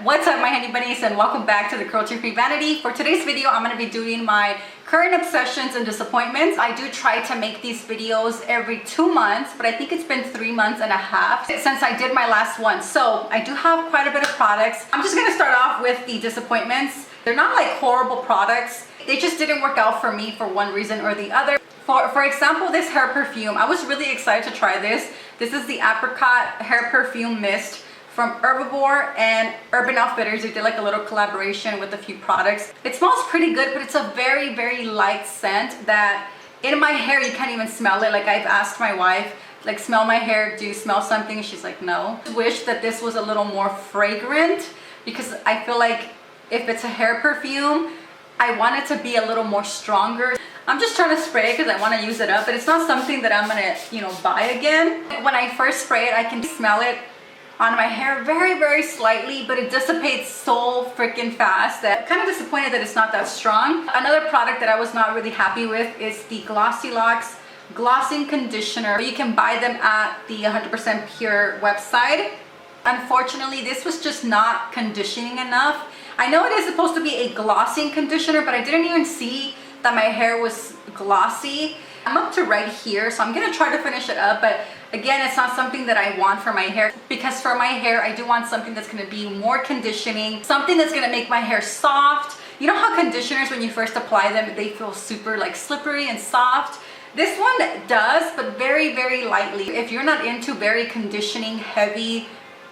What's up my honey bunnies, and welcome back to the Cruelty Free Vanity. For today's video, I'm going to be doing my current obsessions and disappointments. I do try to make these videos every 2 months, but I think it's been 3 months and a half since I did my last one. So I do have quite a bit of products. I'm just going to start off with the disappointments. They're not like horrible products. They just didn't work out for me for one reason or the other. For example, this hair perfume, I was really excited to try this. This is the Apricot hair perfume mist from Herbivore and Urban Outfitters. They did like a little collaboration with a few products. It smells pretty good, but it's a very, very light scent that in my hair, you can't even smell it. Like I've asked my wife, like, smell my hair, do you smell something? She's like, no. I wish that this was a little more fragrant because I feel like if it's a hair perfume, I want it to be a little more stronger. I'm just trying to spray it because I want to use it up, but it's not something that I'm gonna, buy again. When I first spray it, I can smell it on my hair very, very slightly, but it dissipates so freaking fast that I'm kind of disappointed that it's not that strong. Another product that I was not really happy with is the Glossy Locks Glossing Conditioner. You can buy them at the 100% Pure website. Unfortunately, this was just not conditioning enough. I know it is supposed to be a glossing conditioner, but I didn't even see that my hair was glossy. I'm up to right here, so I'm gonna try to finish it up, but again, it's not something that I want for my hair, because for my hair, I do want something that's gonna be more conditioning, something that's gonna make my hair soft. You know how conditioners, when you first apply them, they feel super like slippery and soft? This one does, but very, very lightly. If you're not into very conditioning, heavy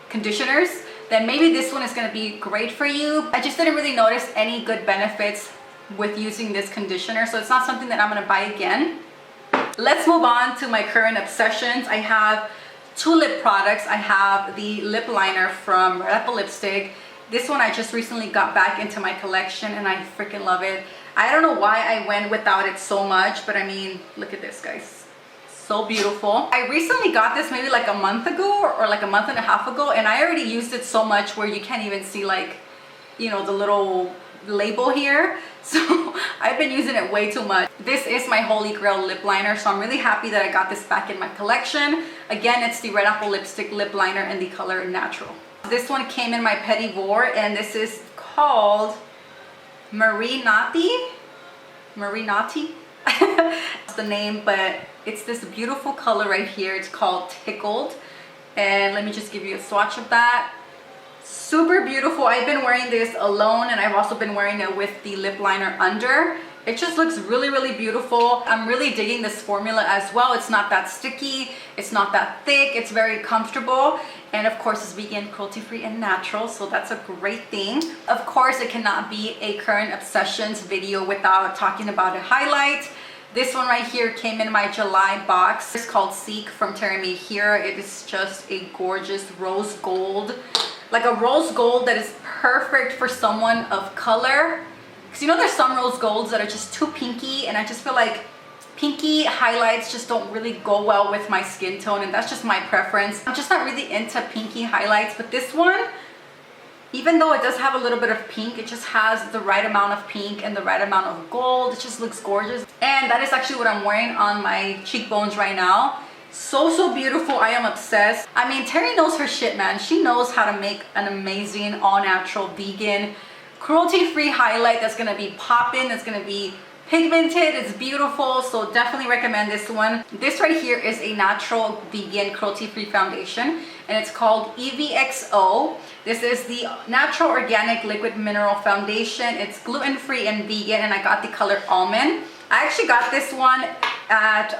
conditioners, then maybe this one is gonna be great for you. I just didn't really notice any good benefits with using this conditioner, so it's not something that I'm gonna buy again. Let's move on to my current obsessions. I have 2 lip products. I have the lip liner from Red Apple Lipstick. This one I just recently got back into my collection and I freaking love it. I don't know why I went without it so much, but I mean, look at this, guys. So beautiful. I recently got this maybe like a month ago or like a month and a half ago, and I already used it so much where you can't even see like, the little label here. So I've been using it way too much. This is my holy grail lip liner, so I'm really happy that I got this back in my collection. Again, it's the Red Apple Lipstick lip liner in the color Natural. This one came in my Petit Vour, and this is called Marinati. That's the name, but it's this beautiful color right here. It's called Tickled, and let me just give you a swatch of that. Super beautiful. I've been wearing this alone, and I've also been wearing it with the lip liner under. It just looks really, really beautiful. I'm really digging this formula as well. It's not that sticky, it's not that thick, it's very comfortable, and of course it's vegan, cruelty free, and natural, so that's a great thing. Of course, it cannot be a current obsessions video without talking about a highlight. This one right here came in my July box. It's called Seek from Teri Miyahira. It is just a gorgeous rose gold, like a rose gold that is perfect for someone of color. Because there's some rose golds that are just too pinky, and I just feel like pinky highlights just don't really go well with my skin tone, and that's just my preference. I'm just not really into pinky highlights, but this one, even though it does have a little bit of pink, it just has the right amount of pink and the right amount of gold. It just looks gorgeous, and that is actually what I'm wearing on my cheekbones right now. So beautiful. I am obsessed. I mean, Teri knows her shit, man. She knows how to make an amazing all-natural vegan cruelty-free highlight that's gonna be popping, that's gonna be pigmented, it's beautiful, so definitely recommend this one. This right here is a natural vegan cruelty-free foundation, and it's called EVXO. This is the natural organic liquid mineral foundation. It's gluten-free and vegan, and I got the color almond. I actually got this one at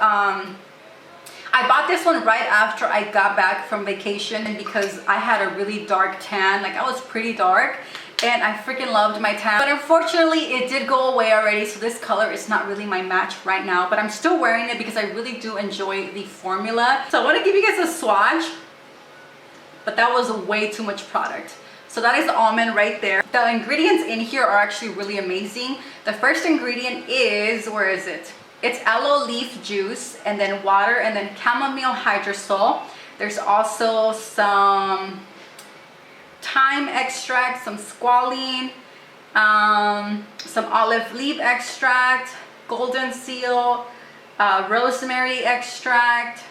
I bought this one right after I got back from vacation, and because I had a really dark tan, like I was pretty dark, and I freaking loved my tan, but unfortunately it did go away already, so this color is not really my match right now, but I'm still wearing it because I really do enjoy the formula. So I want to give you guys a swatch, but that was way too much product. So that is the almond right there. The ingredients in here are actually really amazing. The first ingredient is, where is it? It's aloe leaf juice, and then water, and then chamomile hydrosol. There's also some thyme extract, some squalene, some olive leaf extract, golden seal, rosemary extract,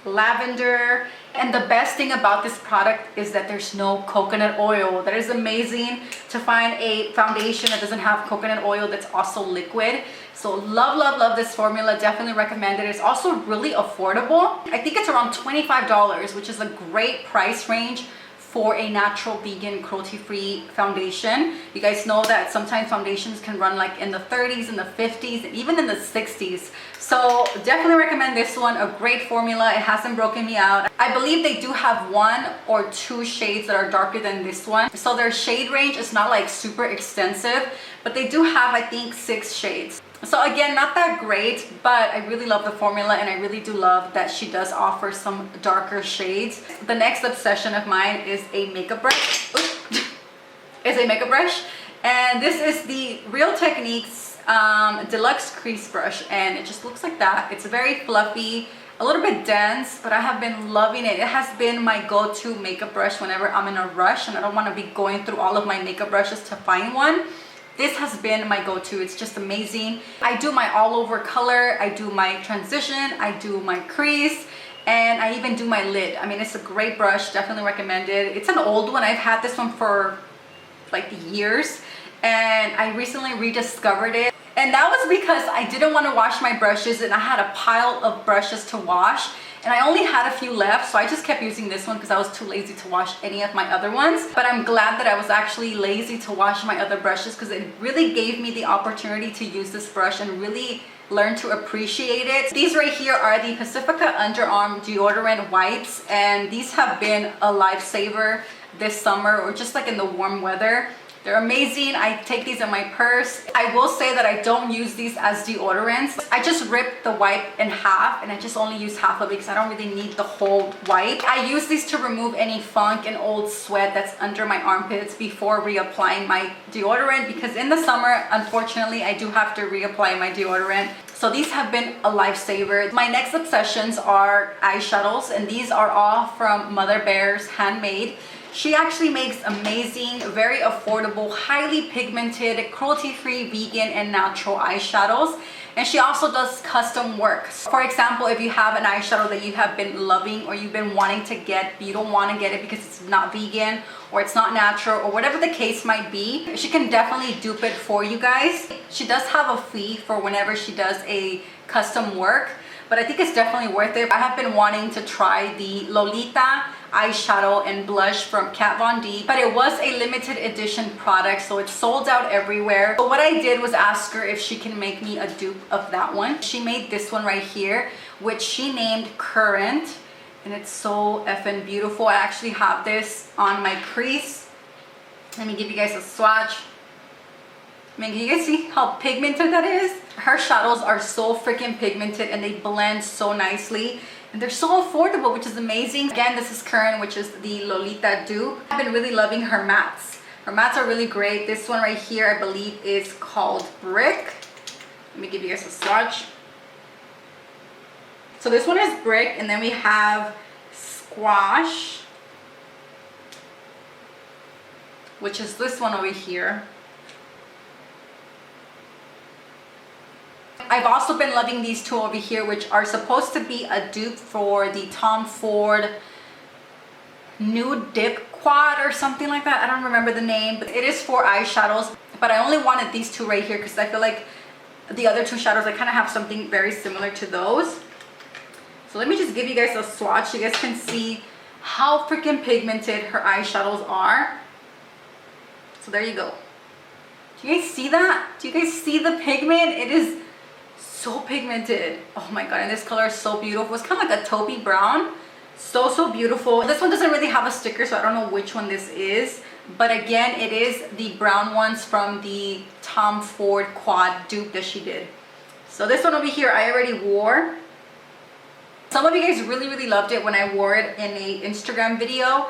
lavender. And the best thing about this product is that there's no coconut oil. That is amazing to find a foundation that doesn't have coconut oil that's also liquid. So love, love, love this formula. Definitely recommend it. It's also really affordable. I think it's around $25, which is a great price range for a natural, vegan, cruelty-free foundation. You guys know that sometimes foundations can run like in the 30s, in the 50s, and even in the 60s. So definitely recommend this one. A great formula. It hasn't broken me out. I believe they do have 1 or 2 shades that are darker than this one. So their shade range is not like super extensive, but they do have, I think, 6 shades. So again, not that great, but I really love the formula, and I really do love that she does offer some darker shades. The next obsession of mine is a makeup brush. And this is the Real Techniques Deluxe Crease Brush, and it just looks like that. It's very fluffy, a little bit dense, but I have been loving it. It has been my go-to makeup brush whenever I'm in a rush and I don't want to be going through all of my makeup brushes to find one. This has been my go-to. It's just amazing. I do my all over color, I do my transition, I do my crease, and I even do my lid. I mean, it's a great brush, definitely recommend it. It's an old one. I've had this one for like years, and I recently rediscovered it. And that was because I didn't want to wash my brushes, and I had a pile of brushes to wash, and I only had a few left, so I just kept using this one because I was too lazy to wash any of my other ones. But I'm glad that I was actually lazy to wash my other brushes, because it really gave me the opportunity to use this brush and really learn to appreciate it. These right here are the Pacifica Underarm Deodorant Wipes, and these have been a lifesaver this summer, or just like in the warm weather. They're amazing. I take these in my purse. I will say that I don't use these as deodorants. I just rip the wipe in half, and I just only use half of it because I don't really need the whole wipe. I use these to remove any funk and old sweat that's under my armpits before reapplying my deodorant, because in the summer, unfortunately, I do have to reapply my deodorant. So these have been a lifesaver. My next obsessions are eyeshadows, and these are all from Mother Bear's Handmade. She actually makes amazing, very affordable, highly pigmented, cruelty-free, vegan, and natural eyeshadows. And she also does custom work. For example, if you have an eyeshadow that you have been loving or you've been wanting to get, but you don't want to get it because it's not vegan or it's not natural or whatever the case might be, she can definitely dupe it for you guys. She does have a fee for whenever she does a custom work, but I think it's definitely worth it. I have been wanting to try the Lolita eyeshadow and blush from Kat Von D, but it was a limited edition product, so it's sold out everywhere. So what I did was ask her if she can make me a dupe of that one. She made this one right here, which she named Current, and it's so effing beautiful. I actually have this on my crease. Let me give you guys a swatch. I mean, can you guys see how pigmented that is? Her shadows are so freaking pigmented, and they blend so nicely. And they're so affordable, which is amazing. Again, this is Current, which is the Lolita dupe. I've been really loving her mattes. Her mattes are really great. This one right here, I believe, is called Brick. Let me give you guys a swatch. So this one is Brick, and then we have Squash, which is this one over here. I've also been loving these two over here, which are supposed to be a dupe for the Tom Ford Nude Dip Quad or something like that. I don't remember the name, but it is for eyeshadows. But I only wanted these two right here because I feel like the other two shadows, I kind of have something very similar to those. So let me just give you guys a swatch so you guys can see how freaking pigmented her eyeshadows are. So there you go. Do you guys see that? Do you guys see the pigment? It is so pigmented. Oh my god, and this color is so beautiful. It's kind of like a taupey brown. So beautiful. This one doesn't really have a sticker, so I don't know which one this is, but again, it is the brown ones from the Tom Ford Quad dupe that she did. So this one over here I already wore. Some of you guys really loved it when I wore it in a Instagram video.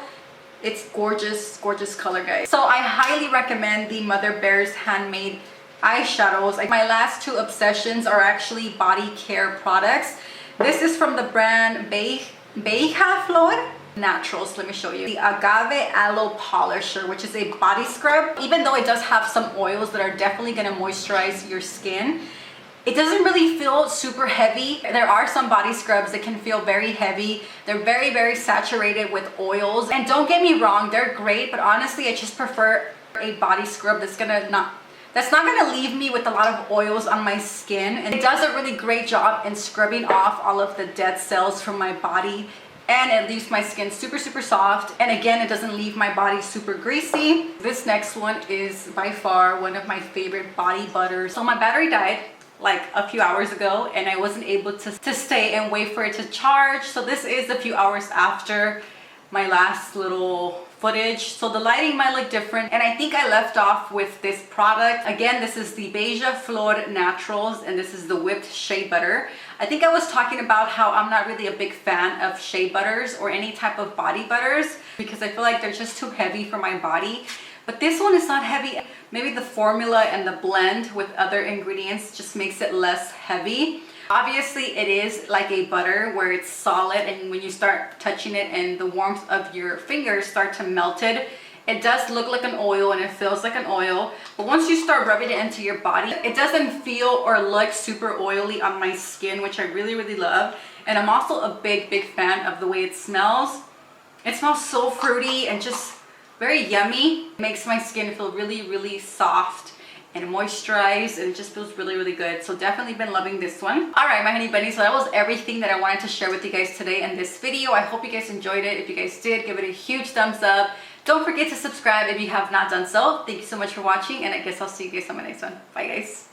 It's gorgeous color, guys. So I highly recommend the Mother Bear's Handmade eyeshadows. My last two obsessions are actually body care products. This is from the brand Beija Flor Naturals. Let me show you. The Agave Aloe Polisher, which is a body scrub. Even though it does have some oils that are definitely going to moisturize your skin, It doesn't really feel super heavy. There are some body scrubs that can feel very heavy. They're very, very saturated with oils. And don't get me wrong, they're great, but honestly, I just prefer a body scrub that's not gonna leave me with a lot of oils on my skin. And it does a really great job in scrubbing off all of the dead cells from my body. And it leaves my skin super, super soft. And again, it doesn't leave my body super greasy. This next one is by far one of my favorite body butters. So my battery died like a few hours ago and I wasn't able to stay and wait for it to charge. So this is a few hours after my last little footage, so the lighting might look different. And I think I left off with this product. Again, this is the Beija Flor Naturals and this is the whipped shea butter. I think I was talking about how I'm not really a big fan of shea butters or any type of body butters because I feel like they're just too heavy for my body. But this one is not heavy. Maybe the formula and the blend with other ingredients just makes it less heavy. Obviously, it is like a butter where it's solid, and when you start touching it and the warmth of your fingers start to melt it, it does look like an oil and it feels like an oil. But once you start rubbing it into your body, it doesn't feel or look super oily on my skin, which I really, really love. And I'm also a big, big fan of the way it smells. It smells so fruity and just very yummy. It makes my skin feel really, really soft and moisturized, and it just feels really, really good. So definitely been loving this one. All right, my honey bunnies, so that was everything that I wanted to share with you guys today in this video. I hope you guys enjoyed it. If you guys did, give it a huge thumbs up. Don't forget to subscribe if you have not done so. Thank you so much for watching, and I guess I'll see you guys on my next one. Bye, guys.